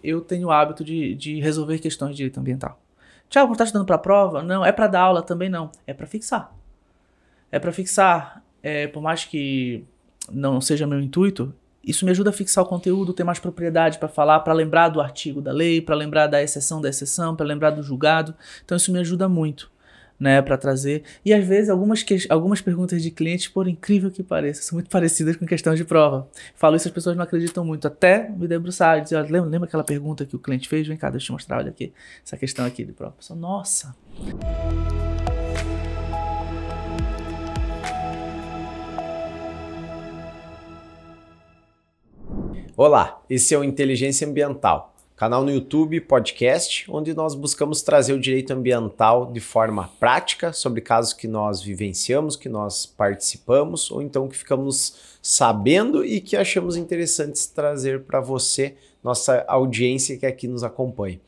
Eu tenho o hábito de resolver questões de direito ambiental. Tiago, quando tá estudando para a prova? Não. É para dar aula? Também não. É para fixar. É para fixar. Por mais que não seja meu intuito, isso me ajuda a fixar o conteúdo, ter mais propriedade para falar, para lembrar do artigo da lei, para lembrar da exceção, para lembrar do julgado. Então isso me ajuda muito, né, para trazer. E às vezes algumas perguntas de clientes, por incrível que pareça, são muito parecidas com questões de prova. Falo isso, as pessoas não acreditam muito, até me debruçar e dizer, lembra aquela pergunta que o cliente fez? Vem cá, deixa eu te mostrar, olha aqui, essa questão aqui de prova. Pessoal, nossa! Olá, esse é o Inteligência Ambiental, canal no YouTube, podcast, onde nós buscamos trazer o direito ambiental de forma prática sobre casos que nós vivenciamos, que nós participamos, ou então que ficamos sabendo e que achamos interessantes trazer para você, nossa audiência que aqui nos acompanha.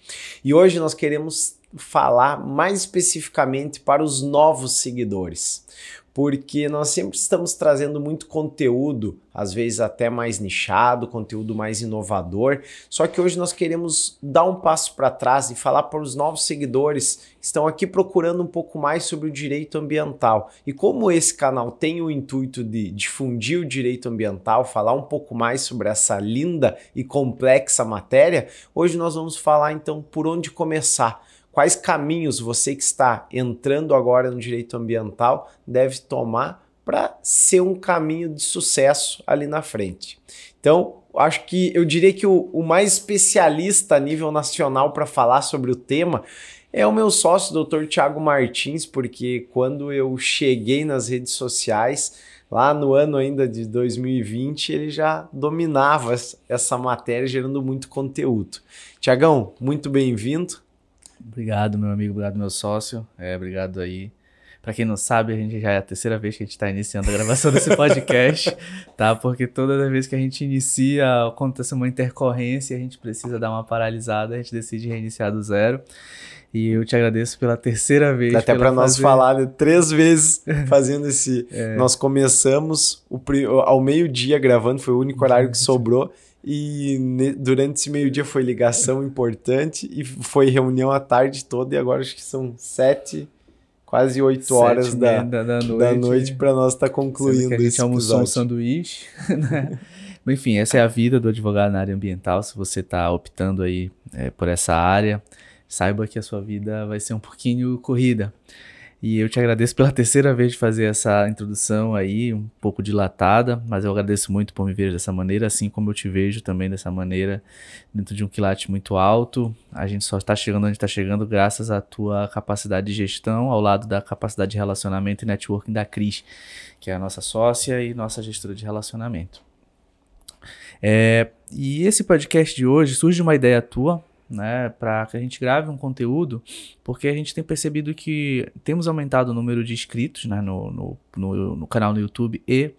E hoje nós queremos falar mais especificamente para os novos seguidores, porque nós sempre estamos trazendo muito conteúdo, às vezes até mais nichado, conteúdo mais inovador, só que hoje nós queremos dar um passo para trás e falar para os novos seguidores que estão aqui procurando um pouco mais sobre o direito ambiental. E como esse canal tem o intuito de difundir o direito ambiental, falar um pouco mais sobre essa linda e complexa matéria, hoje nós vamos falar então por onde começar. Quais caminhos você que está entrando agora no direito ambiental deve tomar para ser um caminho de sucesso ali na frente? Então, acho que eu diria que o mais especialista a nível nacional para falar sobre o tema é o meu sócio, Dr. Tiago Martins, porque quando eu cheguei nas redes sociais, lá no ano ainda de 2020, ele já dominava essa matéria, gerando muito conteúdo. Tiagão, muito bem-vindo. Obrigado, meu amigo, obrigado, meu sócio. Obrigado aí. Pra quem não sabe, a gente já é a terceira vez que a gente tá iniciando a gravação desse podcast, tá? Porque toda vez que a gente inicia, acontece uma intercorrência, a gente precisa dar uma paralisada, a gente decide reiniciar do zero. E eu te agradeço pela terceira vez. Dá até para nós falar, né? 3 vezes fazendo esse... Nós começamos ao meio-dia gravando, foi o único horário que sobrou. E durante esse meio-dia foi ligação importante e foi reunião a tarde toda, e agora acho que são 7, quase 8 horas da noite para nós estar concluindo esse episódio. A gente almoçou um sanduíche, né? Enfim, essa é a vida do advogado na área ambiental. Se você está optando aí por essa área, saiba que a sua vida vai ser um pouquinho corrida. E eu te agradeço pela terceira vez de fazer essa introdução aí, um pouco dilatada, mas eu agradeço muito por me ver dessa maneira, assim como eu te vejo também dessa maneira, dentro de um quilate muito alto. A gente só está chegando onde está chegando graças à tua capacidade de gestão, ao lado da capacidade de relacionamento e networking da Cris, que é a nossa sócia e nossa gestora de relacionamento. E esse podcast de hoje surge de uma ideia tua, né, para que a gente grave um conteúdo, porque a gente tem percebido que temos aumentado o número de inscritos, né, no canal no YouTube e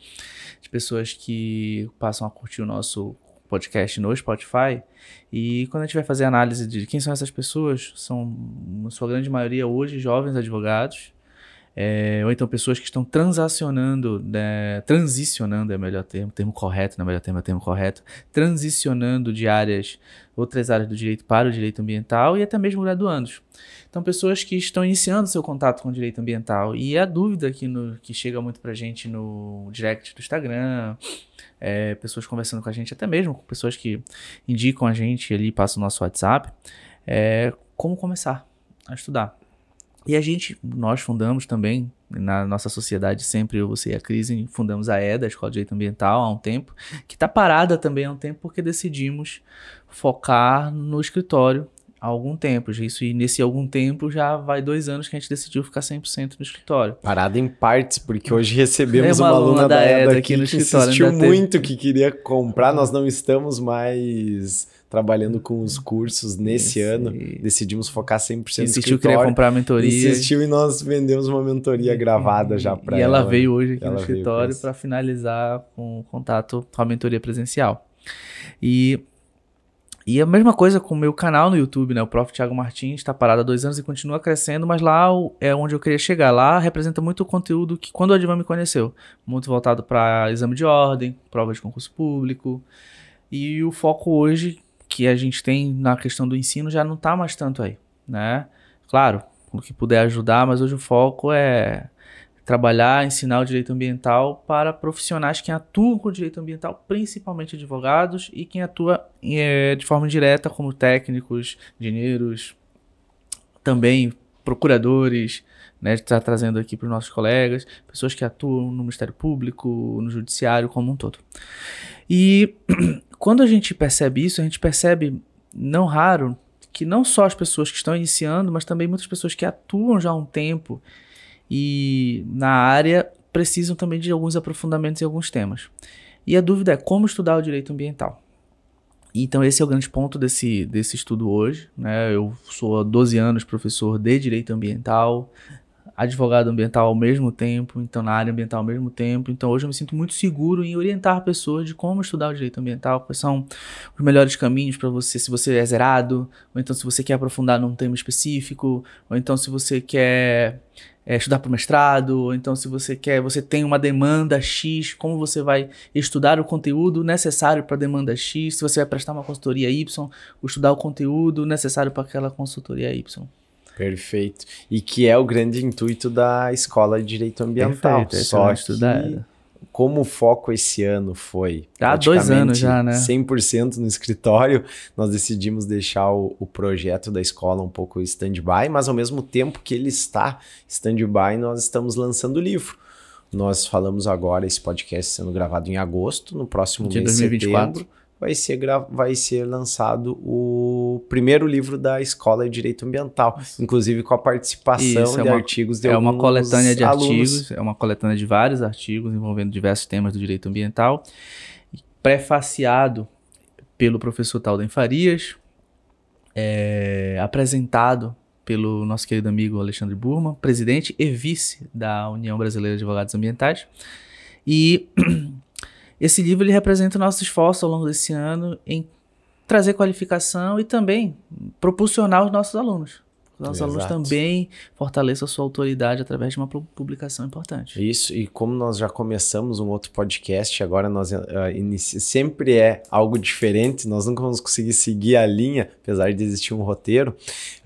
de pessoas que passam a curtir o nosso podcast no Spotify. E quando a gente vai fazer análise de quem são essas pessoas, são, na sua grande maioria hoje, jovens advogados, ou então pessoas que estão transicionando é o melhor termo correto, não é o melhor termo, é o termo correto, transicionando de outras áreas do direito para o direito ambiental e até mesmo graduandos. Então, pessoas que estão iniciando seu contato com o direito ambiental. E a dúvida que chega muito pra gente no direct do Instagram, pessoas conversando com a gente, até mesmo com pessoas que indicam a gente ali, passam o nosso WhatsApp, como começar a estudar. E nós fundamos também, na nossa sociedade, sempre eu, você e a Cris, fundamos a EDA, a Escola de Direito Ambiental, há um tempo, que está parada também há um tempo, porque decidimos focar no escritório há algum tempo. E nesse algum tempo já vai 2 anos que a gente decidiu ficar 100% no escritório. Parada em partes, porque hoje recebemos uma aluna da EDA aqui no escritório, que insistiu muito, que queria comprar. Nós não estamos mais trabalhando com os cursos nesse ano, decidimos focar 100% no escritório. Insistiu, queria comprar a mentoria. Insistiu e nós vendemos uma mentoria gravada já para ela. E ela veio hoje aqui no escritório para finalizar com o contato com a mentoria presencial. E a mesma coisa com o meu canal no YouTube, né? O Prof. Tiago Martins está parado há 2 anos e continua crescendo, mas lá é onde eu queria chegar. Lá representa muito o conteúdo que quando o Advan me conheceu. Muito voltado para exame de ordem, prova de concurso público. E o foco hoje, que a gente tem na questão do ensino já não está mais tanto aí, né? Claro, o que puder ajudar, mas hoje o foco é trabalhar, ensinar o direito ambiental para profissionais que atuam com o direito ambiental, principalmente advogados, e quem atua de forma indireta, como técnicos, engenheiros, também procuradores, né, está trazendo aqui para os nossos colegas, pessoas que atuam no Ministério Público, no Judiciário como um todo. E quando a gente percebe isso, a gente percebe, não raro, que não só as pessoas que estão iniciando, mas também muitas pessoas que atuam já há um tempo e na área precisam também de alguns aprofundamentos em alguns temas. E a dúvida é como estudar o direito ambiental. Então esse é o grande ponto desse estudo hoje, né? Eu sou há 12 anos professor de direito ambiental, advogado ambiental ao mesmo tempo, então na área ambiental ao mesmo tempo. Então hoje eu me sinto muito seguro em orientar pessoas de como estudar o direito ambiental, quais são os melhores caminhos para você, se você é zerado, ou então se você quer aprofundar num tema específico, ou então se você quer estudar para o mestrado, ou então se você tem uma demanda X, como você vai estudar o conteúdo necessário para a demanda X, se você vai prestar uma consultoria Y, ou estudar o conteúdo necessário para aquela consultoria Y. Perfeito. E que é o grande intuito da Escola de Direito Ambiental. Perfeito, só que, como o foco esse ano foi há 2 anos já, né? 100% no escritório, nós decidimos deixar o projeto da escola um pouco stand-by, mas ao mesmo tempo que ele está stand-by, nós estamos lançando o livro. Nós falamos agora, esse podcast sendo gravado em agosto, no próximo mês de 2024. setembro, vai ser lançado o primeiro livro da Escola de Direito Ambiental, inclusive com a participação de artigos de alguns uma coletânea de alunos. artigos, é uma coletânea de vários artigos envolvendo diversos temas do direito ambiental, prefaciado pelo professor Talden Farias, apresentado pelo nosso querido amigo Alexandre Burman, presidente e vice da União Brasileira de Advogados Ambientais, e esse livro ele representa o nosso esforço ao longo desse ano em trazer qualificação e também propulsionar os nossos alunos. Os nossos alunos também fortaleçam a sua autoridade através de uma publicação importante. Isso, e como nós já começamos um outro podcast, agora nós sempre é algo diferente, nós nunca vamos conseguir seguir a linha, apesar de existir um roteiro.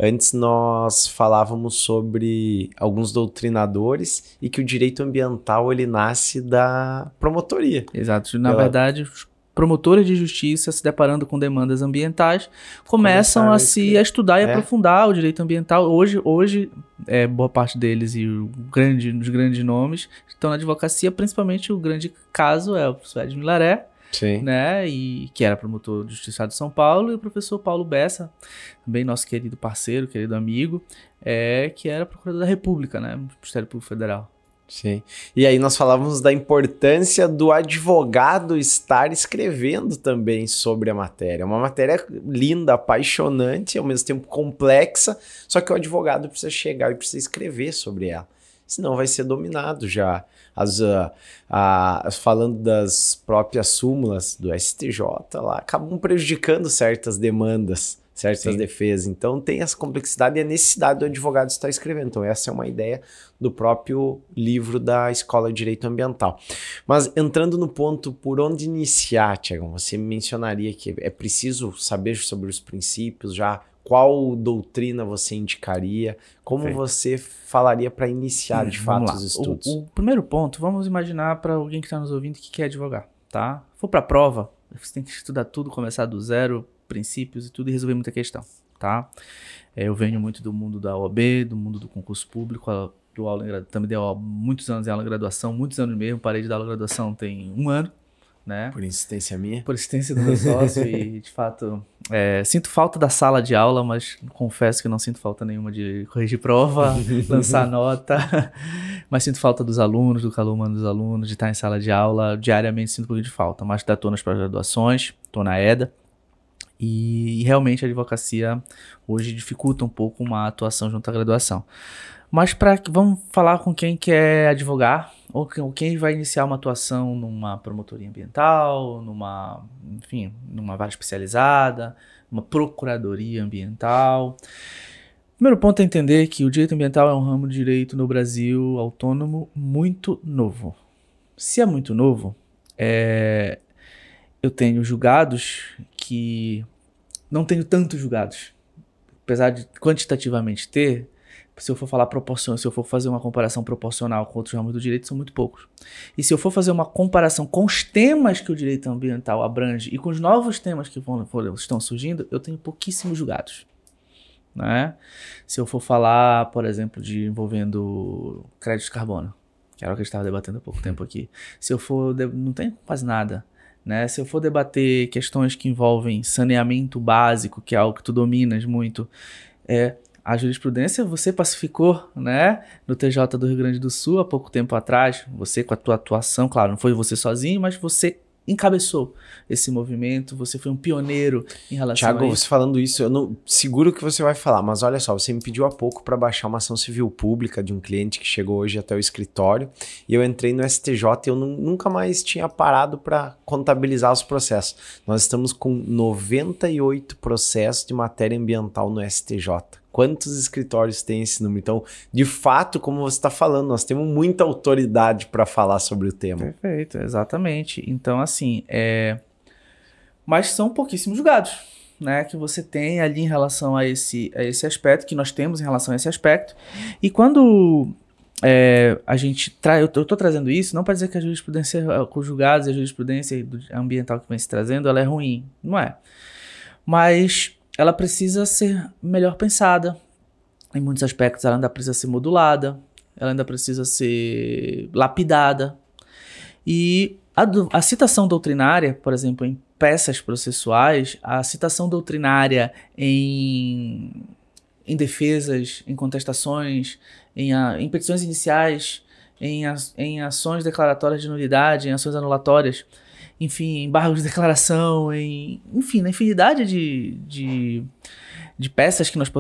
Antes nós falávamos sobre alguns doutrinadores e que o direito ambiental ele nasce da promotoria. Exato, na verdade os promotores de justiça se deparando com demandas ambientais começam a estudar e aprofundar o direito ambiental. Hoje boa parte deles e os grandes nomes estão na advocacia, principalmente o grande caso é o professor Edmir Laré, né, e que era promotor de justiça de São Paulo, e o professor Paulo Bessa, também nosso querido parceiro, querido amigo, que era procurador da República, né, do Ministério Público Federal. Sim. E aí nós falávamos da importância do advogado estar escrevendo também sobre a matéria. Uma matéria linda, apaixonante, ao mesmo tempo complexa, só que o advogado precisa chegar e precisa escrever sobre ela. Senão vai ser dominado já. Falando das próprias súmulas do STJ, lá, acabam prejudicando certas demandas, certas defesas. Então tem essa complexidade e a necessidade do advogado estar escrevendo. Então essa é uma ideia do próprio livro da Escola de Direito Ambiental. Mas entrando no ponto por onde iniciar, Tiagão, você mencionaria que é preciso saber sobre os princípios já, qual doutrina você indicaria, como você falaria para iniciar de fato os estudos? O primeiro ponto, vamos imaginar para alguém que está nos ouvindo que quer advogar, tá? Se for para a prova, você tem que estudar tudo, começar do zero, princípios e tudo, e resolver muita questão, tá? Eu venho muito do mundo da OAB, do mundo do concurso público, também dei muitos anos em aula de graduação, muitos anos mesmo, parei de dar aula de graduação tem 1 ano, né? Por insistência minha? Por insistência do meu sócio e, de fato, sinto falta da sala de aula, mas confesso que não sinto falta nenhuma de corrigir prova, lançar nota, mas sinto falta dos alunos, do calor humano dos alunos, de estar em sala de aula, diariamente sinto um pouquinho de falta, mas estou nas pós-graduações, estou na EDA, e realmente a advocacia hoje dificulta um pouco uma atuação junto à graduação. Mas vamos falar com quem quer advogar, ou quem vai iniciar uma atuação numa promotoria ambiental, numa vara especializada, numa procuradoria ambiental. Primeiro ponto é entender que o direito ambiental é um ramo de direito no Brasil autônomo muito novo. Se é muito novo, eu tenho julgados que não tenho tantos julgados. Apesar de quantitativamente ter, se eu for falar proporção, se eu for fazer uma comparação proporcional com outros ramos do direito, são muito poucos. E se eu for fazer uma comparação com os temas que o direito ambiental abrange e com os novos temas que estão surgindo, eu tenho pouquíssimos julgados. Né? Se eu for falar, por exemplo, envolvendo crédito de carbono, que era o que a gente estava debatendo há pouco tempo aqui. Se eu for, não tem quase nada. Né? Se eu for debater questões que envolvem saneamento básico, que é algo que tu dominas muito, a jurisprudência você pacificou, né, no TJ do Rio Grande do Sul há pouco tempo atrás, você com a tua atuação, claro, não foi você sozinho, mas você encabeçou esse movimento, você foi um pioneiro em relação Thiago, a isso. você falando isso, eu não seguro que você vai falar, mas olha só, você me pediu há pouco para baixar uma ação civil pública de um cliente que chegou hoje até o escritório e eu entrei no STJ e eu nunca mais tinha parado para contabilizar os processos. Nós estamos com 98 processos de matéria ambiental no STJ. Quantos escritórios tem esse número? Então, de fato, como você está falando, nós temos muita autoridade para falar sobre o tema. Perfeito, exatamente. Então, assim, mas são pouquíssimos julgados, né, que você tem ali em relação a esse aspecto, que nós temos em relação a esse aspecto. E quando a gente eu estou trazendo isso, não para dizer que a jurisprudência com os julgados e a jurisprudência ambiental que vem se trazendo, ela é ruim, não é. Mas ela precisa ser melhor pensada. Em muitos aspectos ela ainda precisa ser modulada, ela ainda precisa ser lapidada. E a citação doutrinária, por exemplo, em peças processuais, a citação doutrinária em defesas, em contestações, em petições iniciais, em ações declaratórias de nulidade, em ações anulatórias, enfim, embargos de declaração, enfim, na infinidade de peças que nós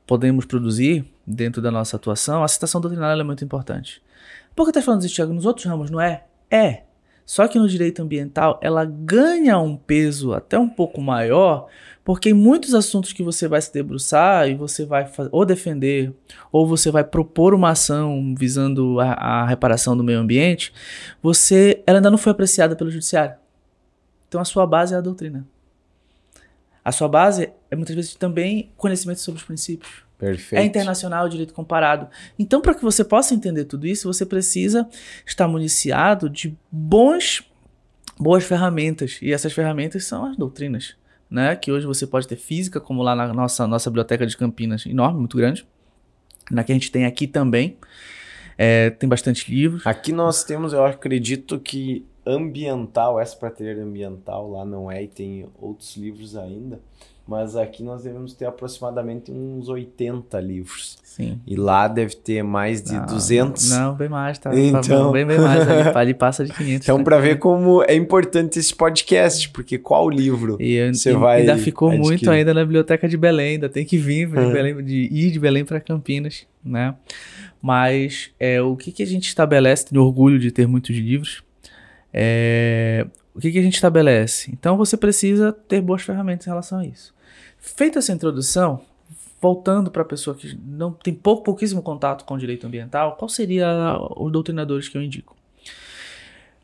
podemos produzir dentro da nossa atuação, a citação doutrinária é muito importante. Por que eu estou falando isso, Thiago? Nos outros ramos não é? É. Só que no direito ambiental ela ganha um peso até um pouco maior, porque em muitos assuntos que você vai se debruçar e você vai ou defender, ou você vai propor uma ação visando a reparação do meio ambiente, ela ainda não foi apreciada pelo judiciário. Então a sua base é a doutrina. A sua base é muitas vezes também conhecimento sobre os princípios. Perfeito. É internacional o direito comparado. Então, para que você possa entender tudo isso, você precisa estar municiado de boas ferramentas. E essas ferramentas são as doutrinas, né? Que hoje você pode ter física, como lá na nossa biblioteca de Campinas, enorme, muito grande. Na que a gente tem aqui também. Tem bastante livros. Aqui nós temos, eu acredito que ambiental, essa prateleira ambiental lá não é, e tem outros livros ainda. Mas aqui nós devemos ter aproximadamente uns 80 livros. Sim. E lá deve ter mais de 200. Não, bem mais, tá? Então... Bem mais. Ali passa de 500. Então, para ver como é importante esse podcast, porque qual livro você vai ainda ficou adquirir? muito ainda na biblioteca de Belém, ainda tem que vir de Belém para Campinas, né? Mas o que a gente estabelece, tenho orgulho de ter muitos livros, o que a gente estabelece? Então você precisa ter boas ferramentas em relação a isso. Feita essa introdução, voltando para a pessoa que não tem pouquíssimo contato com o direito ambiental, qual seria os doutrinadores que eu indico?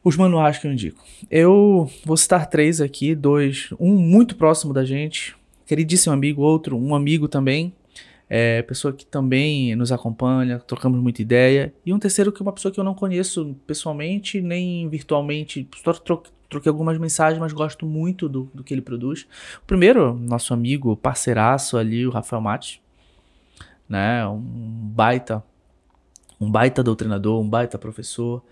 Os manuais que eu indico. Eu vou citar 3 aqui, 2, um muito próximo da gente, queridíssimo amigo, outro, um amigo também, pessoa que também nos acompanha, trocamos muita ideia, e um terceiro que é uma pessoa que eu não conheço pessoalmente, nem virtualmente, troquei algumas mensagens, mas gosto muito do que ele produz. O primeiro, nosso amigo, parceiraço ali, o Rafael Mates, né, um baita doutrinador, um baita professor,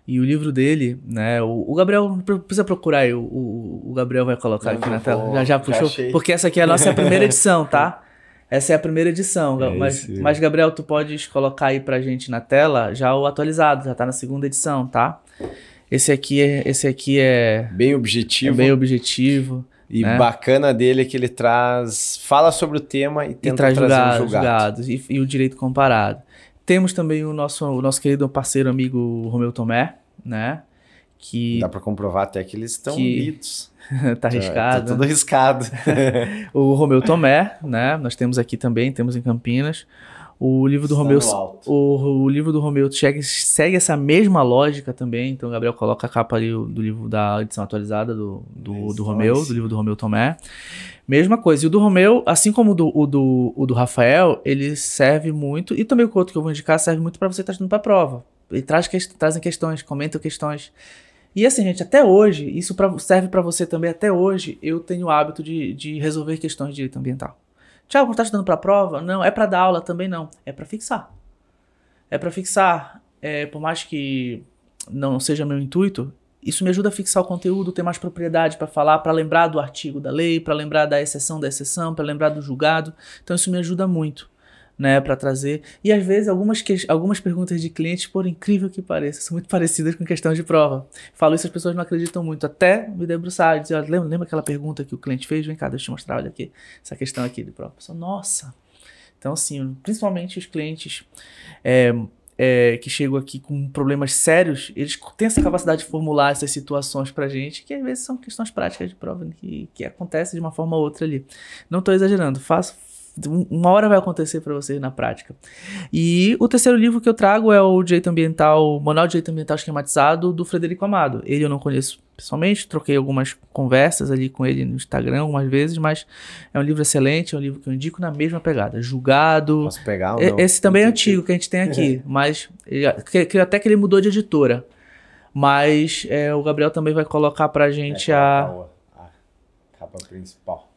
e o livro dele, né, o Gabriel, precisa procurar aí, o Gabriel vai colocar aqui na tela, já puxou, porque essa aqui é a nossa primeira edição, tá? Essa é a primeira edição, mas Gabriel, tu podes colocar aí pra gente na tela já o atualizado, já tá na segunda edição, tá? Esse aqui é bem objetivo. Bem objetivo. E né? Bacana dele é que ele fala sobre o tema e tenta trazer os julgados. E o direito comparado. Temos também o nosso querido parceiro amigo Romeu Tomé, né? Que dá para comprovar até que eles estão lidos. Tá arriscado. Tá tudo arriscado. O Romeu Tomé, né? Nós temos aqui também, temos em Campinas. O livro do Está Romeu, no alto. o livro do Romeu segue essa mesma lógica também. Então o Gabriel coloca a capa ali do livro da edição atualizada do Romeu, do livro do Romeu Tomé. Mesma coisa. E o do Romeu, assim como o do Rafael, ele serve muito, e também o outro que eu vou indicar serve muito para você estar estudando para a prova. Ele trazem questões, comentam questões. E assim, gente, até hoje, isso serve para você também, até hoje, eu tenho o hábito de resolver questões de direito ambiental. Tiago, quando tá estudando para a prova? Não. É para dar aula? Também não. É para fixar. É para fixar. Por mais que não seja meu intuito, isso me ajuda a fixar o conteúdo, ter mais propriedade para falar, para lembrar do artigo da lei, para lembrar da exceção, para lembrar do julgado. Então isso me ajuda muito, né, para trazer. E às vezes algumas perguntas de clientes, por incrível que pareça, são muito parecidas com questões de prova. Falo isso, as pessoas não acreditam muito. Até me debruçar e dizer, lembra aquela pergunta que o cliente fez? Vem cá, deixa eu te mostrar, olha aqui, essa questão aqui de prova. Pessoal, nossa! Então assim, principalmente os clientes que chegam aqui com problemas sérios, eles têm essa capacidade de formular essas situações pra gente, que às vezes são questões práticas de prova que acontecem de uma forma ou outra ali. Não tô exagerando, uma hora vai acontecer para vocês na prática. E o terceiro livro que eu trago é o Manual de Direito Ambiental Esquematizado, do Frederico Amado. Ele eu não conheço pessoalmente, troquei algumas conversas ali com ele no Instagram algumas vezes, mas é um livro excelente, é um livro que eu indico na mesma pegada. Julgado. Posso pegar ou não? Esse também é antigo que a gente tem aqui, mas até que ele mudou de editora. Mas o Gabriel também vai colocar pra gente a capa principal.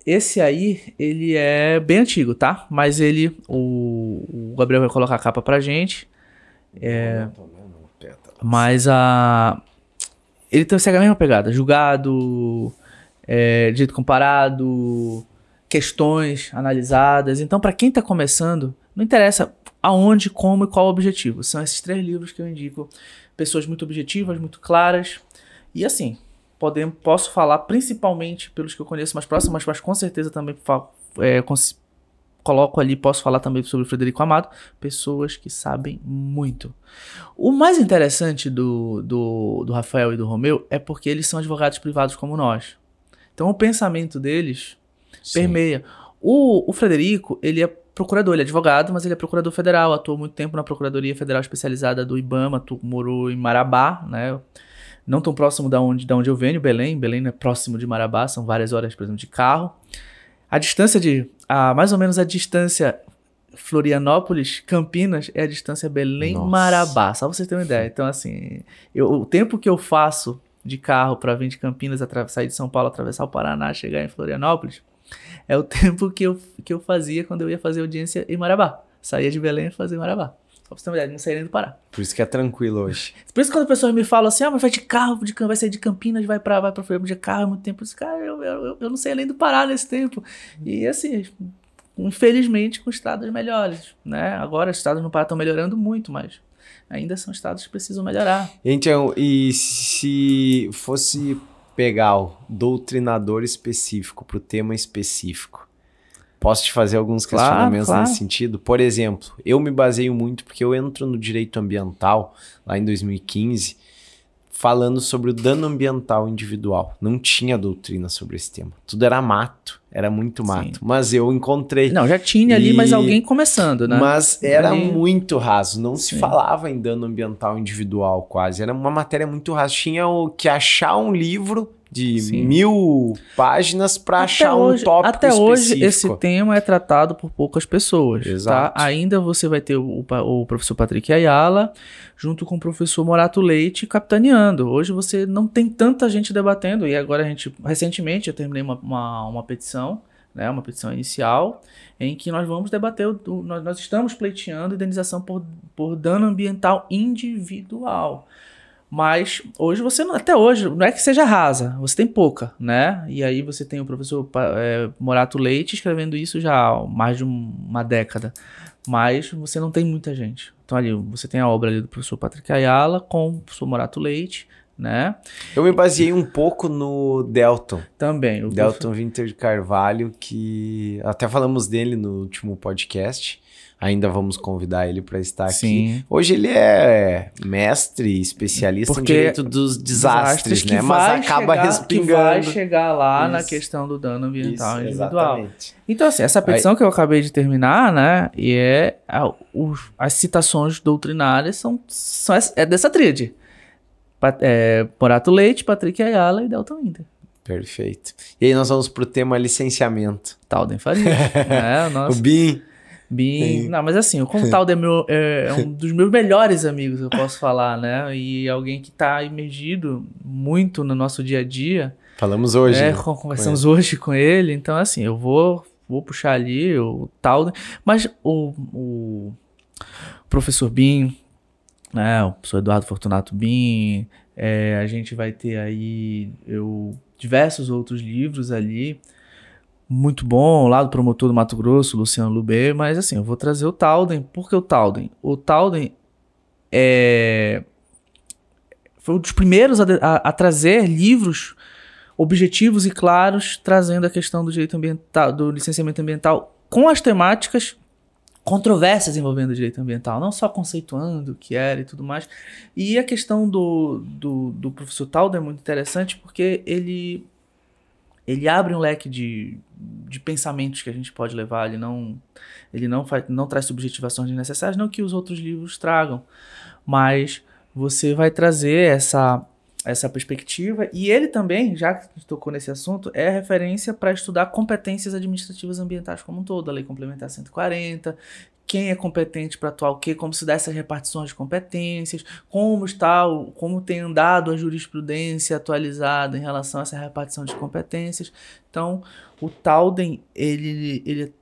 Esse aí, ele é bem antigo, tá? Mas o Gabriel vai colocar a capa pra gente. Mas ele segue a mesma pegada. Julgado, direito comparado, questões analisadas. Então, pra quem tá começando, não interessa aonde, como e qual o objetivo. São esses 3 livros que eu indico. Pessoas muito objetivas, muito claras. E assim, posso falar principalmente pelos que eu conheço mais próximos, mas com certeza também coloco ali, posso falar também sobre o Frederico Amado, pessoas que sabem muito. O mais interessante do Rafael e do Romeu é porque eles são advogados privados como nós. Então o pensamento deles permeia. O Frederico, ele é procurador, ele é advogado, mas ele é procurador federal, atuou muito tempo na Procuradoria Federal Especializada do IBAMA, morou em Marabá, né? Não tão próximo da onde eu venho, Belém. Belém é próximo de Marabá, são várias horas, por exemplo, de carro. A distância mais ou menos a distância Florianópolis, Campinas, é a distância Belém-Marabá, só pra vocês terem uma ideia. Então, assim, o tempo que eu faço de carro para vir de Campinas, sair de São Paulo, atravessar o Paraná, chegar em Florianópolis, é o tempo que eu fazia quando eu ia fazer audiência em Marabá. Saía de Belém e fazia em Marabá. Só pra você ter uma ideia, não saía nem do Pará. Por isso que é tranquilo hoje. Por isso que quando as pessoas me falam assim, mas vai de carro, vai sair de Campinas, vai pra Florianópolis de carro há muito tempo. Eu disse, cara, eu não sei nem do Pará nesse tempo. E assim, infelizmente com estados melhores, né? Agora os estados no Pará estão melhorando muito, mas ainda são estados que precisam melhorar. Então, e se fosse pegar o doutrinador específico pro tema específico, posso te fazer alguns questionamentos nesse sentido? Por exemplo, eu me baseio muito porque eu entro no direito ambiental lá em 2015 falando sobre o dano ambiental individual. Não tinha doutrina sobre esse tema. Tudo era mato, era muito mato. Sim. Mas eu encontrei... Não, já tinha ali, mas alguém começando, né? Mas era muito raso. Não se falava em dano ambiental individual quase. Era uma matéria muito rasa. Tinha que achar um livro de 1000 páginas para achar um tópico até específico. Hoje esse tema é tratado por poucas pessoas. Exato. Tá? Ainda você vai ter o professor Patrick Ayala junto com o professor Morato Leite capitaneando. Hoje você não tem tanta gente debatendo, e agora recentemente eu terminei uma petição, né, uma petição inicial, em que nós vamos debater, nós estamos pleiteando indenização por dano ambiental individual. Mas hoje até hoje, não é que seja rasa, você tem pouca, né? E aí você tem o professor Morato Leite escrevendo isso já há mais de uma década. Mas você não tem muita gente. Então ali, você tem a obra ali do professor Patrick Ayala com o professor Morato Leite, né? Eu me baseei um pouco no Delton. Também. Delton Winter de Carvalho, que até falamos dele no último podcast. Ainda vamos convidar ele para estar aqui. Hoje ele é mestre, especialista em direito dos desastres, né? Mas acaba respingando. Que vai chegar lá na questão do dano ambiental individual. Exatamente. Então, assim, essa petição que eu acabei de terminar, né? E as citações doutrinárias é dessa tríade. Morato Leite, Patrick Ayala e Delton Winter. Perfeito. E aí nós vamos pro tema licenciamento. Talden Farias. O BIM. Não, mas assim, o Talden é um dos meus melhores amigos, eu posso falar, né? E alguém que está imergido muito no nosso dia a dia. Falamos hoje. Conversamos hoje com ele. Então, assim, eu vou puxar ali o Talden. Mas o professor Bin, né? O professor Eduardo Fortunato Bin, a gente vai ter aí diversos outros livros ali. Muito bom, lá do promotor do Mato Grosso, Luciano Lubê, mas assim, eu vou trazer o Talden. Por que o Talden? O Talden foi um dos primeiros a trazer livros objetivos e claros, trazendo a questão do direito ambiental, do licenciamento ambiental, com as temáticas controvérsias envolvendo o direito ambiental, não só conceituando o que era e tudo mais. E a questão do professor Talden é muito interessante porque ele abre um leque de pensamentos que a gente pode levar. Ele não traz subjetivações desnecessárias, não que os outros livros tragam, mas você vai trazer essa perspectiva. E ele também, já que tocou nesse assunto, é referência para estudar competências administrativas ambientais como um todo, a Lei Complementar 140, quem é competente para atuar o quê, como se dá essas repartições de competências, como tem andado a jurisprudência atualizada em relação a essa repartição de competências. Então, o Talden, ele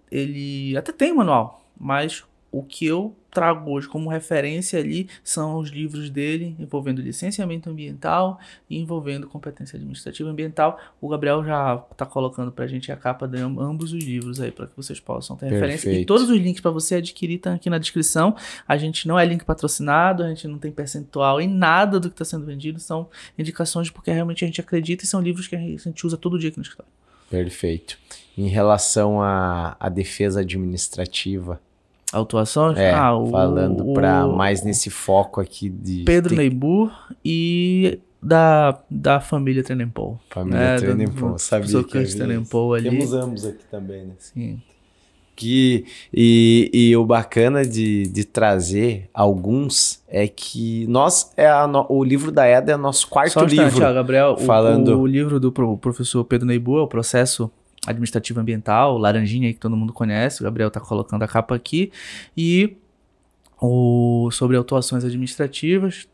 até tem um manual, mas o que eu trago hoje como referência ali são os livros dele envolvendo licenciamento ambiental e envolvendo competência administrativa ambiental. O Gabriel já está colocando para a gente a capa de ambos os livros aí para que vocês possam ter referência. E todos os links para você adquirir estão aqui na descrição. A gente não é link patrocinado, a gente não tem percentual em nada do que está sendo vendido, são indicações porque realmente a gente acredita e são livros que a gente usa todo dia aqui no escritório. Perfeito. Em relação à defesa administrativa, autuações? Falando para mais nesse foco aqui de... Pedro Neibur e da família Trenempol. Família Trenempol, sabia que Trenempol ali. Temos ambos aqui também, né? Sim. E o bacana de trazer alguns é que o livro da EDA é nosso quarto livro. Gabriel, o livro do professor Pedro Neibur é o Processo Administrativo Ambiental, laranjinha aí que todo mundo conhece, o Gabriel tá colocando a capa aqui, e sobre autuações administrativas,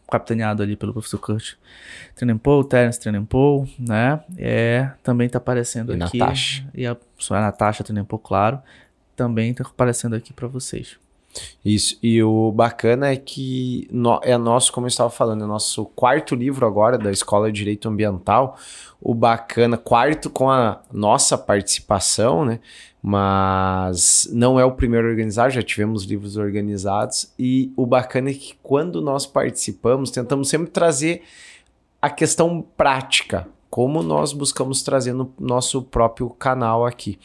capitaneado ali pelo professor Kurt Trenempol, Terence Trenempol, né, também tá aparecendo e aqui, Natasha. E a Natasha Trenempol, claro, também tá aparecendo aqui para vocês. Isso, e o bacana é que nosso, como eu estava falando, é nosso quarto livro agora da Escola de Direito Ambiental. O bacana, quarto com a nossa participação, né? Mas não é o primeiro a organizar, já tivemos livros organizados. E o bacana é que quando nós participamos, tentamos sempre trazer a questão prática, como nós buscamos trazer no nosso próprio canal aqui.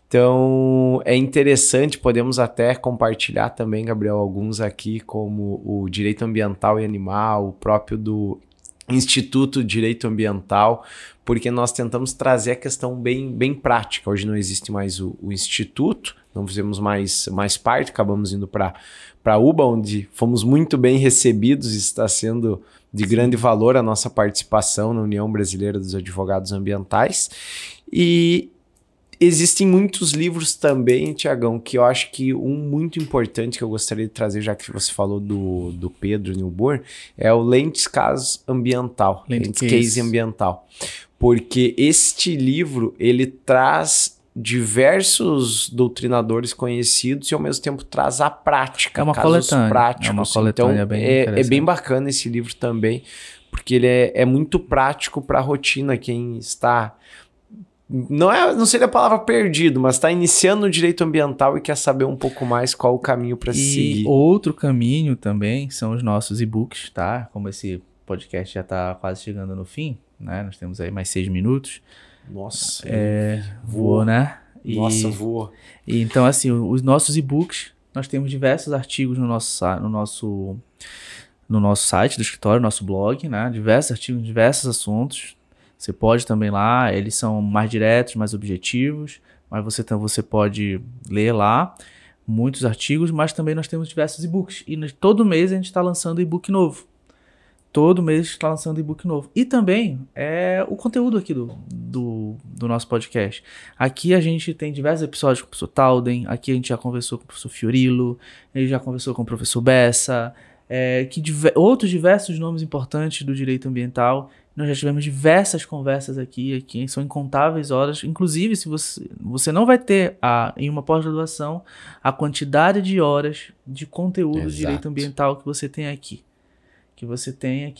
Então, é interessante, podemos até compartilhar também, Gabriel, alguns aqui, como o Direito Ambiental e Animal, o próprio do Instituto de Direito Ambiental, porque nós tentamos trazer a questão bem prática. Hoje não existe mais o Instituto, não fizemos mais parte, acabamos indo para a UBA, onde fomos muito bem recebidos e está sendo de grande valor a nossa participação na União Brasileira dos Advogados Ambientais. E existem muitos livros também, Tiagão, que eu acho que um muito importante que eu gostaria de trazer, já que você falou do Pedro Neibur, é o Lentes Case Ambiental. Lentes Case Ambiental. Porque este livro, ele traz diversos doutrinadores conhecidos e ao mesmo tempo traz a prática, casos práticos. É uma coletânea então, é bem bacana esse livro também, porque ele é muito prático para a rotina, quem está... Não seria a palavra perdido, mas está iniciando o direito ambiental e quer saber um pouco mais qual o caminho para se seguir. Outro caminho também são os nossos e-books, tá? Como esse podcast já está quase chegando no fim, né? Nós temos aí mais 6 minutos. Nossa, voou, né? Nossa, voou. E então, assim, os nossos e-books, nós temos diversos artigos no nosso site do escritório, no nosso blog, né? Diversos artigos, diversos assuntos. Você pode também lá, eles são mais diretos, mais objetivos, mas você pode ler lá muitos artigos, mas também nós temos diversos e-books. E todo mês a gente está lançando e-book novo. Todo mês está lançando e-book novo. E também o conteúdo aqui do nosso podcast. Aqui a gente tem diversos episódios com o professor Talden, aqui a gente já conversou com o professor Fiorilo, ele já conversou com o professor Bessa, outros diversos nomes importantes do direito ambiental. Nós já tivemos diversas conversas aqui, são incontáveis horas. Inclusive, se você não vai ter em uma pós-graduação a quantidade de horas de conteúdo de direito ambiental que você tem aqui.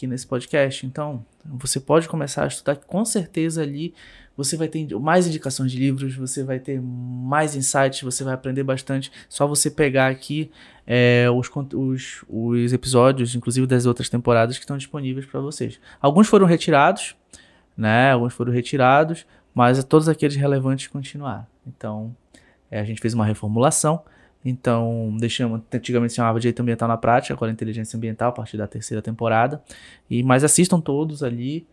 Nesse podcast. Então, você pode começar a estudar, com certeza ali você vai ter mais indicações de livros, você vai ter mais insights, você vai aprender bastante. Só você pegar aqui os episódios, inclusive das outras temporadas que estão disponíveis para vocês. Alguns foram retirados, né? Mas todos aqueles relevantes continuaram. Então, a gente fez uma reformulação. Então, antigamente se chamava Direito Ambiental na Prática, agora Inteligência Ambiental, a partir da 3ª temporada. Mas assistam todos ali,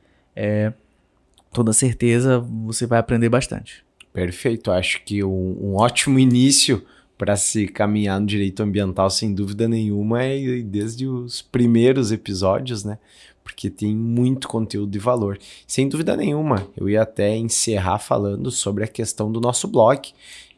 toda certeza você vai aprender bastante. Perfeito, acho que um ótimo início para se caminhar no direito ambiental, sem dúvida nenhuma, é desde os primeiros episódios, né? Porque tem muito conteúdo de valor. Sem dúvida nenhuma, eu ia até encerrar falando sobre a questão do nosso blog.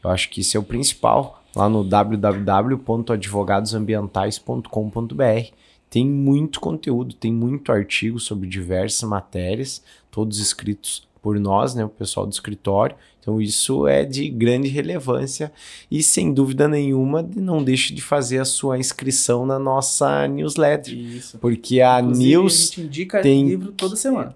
Eu acho que isso é o principal. Lá no www.advogadosambientais.com.br tem muito conteúdo, tem muito artigo sobre diversas matérias, todos escritos por nós, né, o pessoal do escritório. Então isso é de grande relevância e sem dúvida nenhuma não deixe de fazer a sua inscrição na nossa newsletter. Isso. Porque a news a gente indica tem livro toda semana.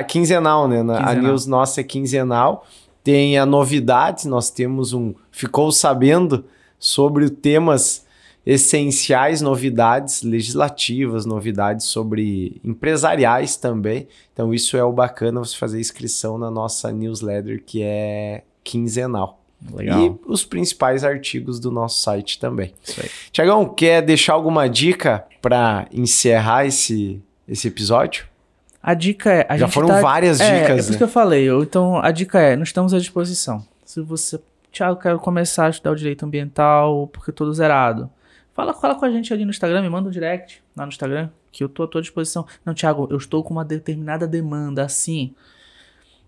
Quinzenal, né? A news nossa é quinzenal. Tem a novidade, nós temos ficou sabendo sobre temas essenciais, novidades legislativas, novidades sobre empresariais também. Então isso é o bacana, você fazer inscrição na nossa newsletter, que é quinzenal. Legal. E os principais artigos do nosso site também. Isso aí. Tiagão, quer deixar alguma dica para encerrar esse episódio? A dica é... Já foram várias dicas, É por isso que eu falei. Então, a dica é, nós estamos à disposição. Se você... Thiago, quero começar a estudar o direito ambiental porque eu tô zerado. Fala com a gente ali no Instagram, me manda um direct lá no Instagram, que eu tô à tua disposição. Não, Thiago, eu estou com uma determinada demanda, assim.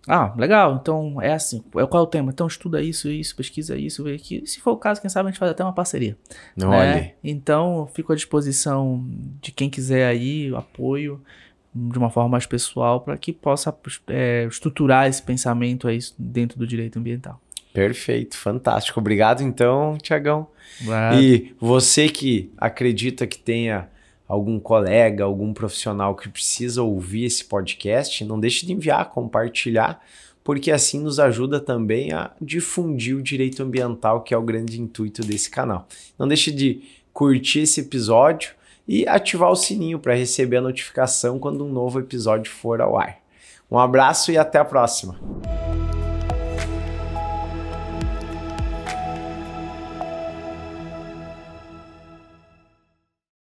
Ah, legal. Então, é assim. Qual é o tema? Então, estuda isso, pesquisa isso, vê aqui. E se for o caso, quem sabe a gente faz até uma parceria. Olha. Então, eu fico à disposição de quem quiser aí, o apoio de uma forma mais pessoal, para que possa estruturar esse pensamento aí dentro do direito ambiental. Perfeito, fantástico. Obrigado então, Tiagão. Obrigado. E você que acredita que tenha algum colega, algum profissional que precisa ouvir esse podcast, não deixe de enviar, compartilhar, porque assim nos ajuda também a difundir o direito ambiental, que é o grande intuito desse canal. Não deixe de curtir esse episódio e ativar o sininho para receber a notificação quando um novo episódio for ao ar. Um abraço e até a próxima!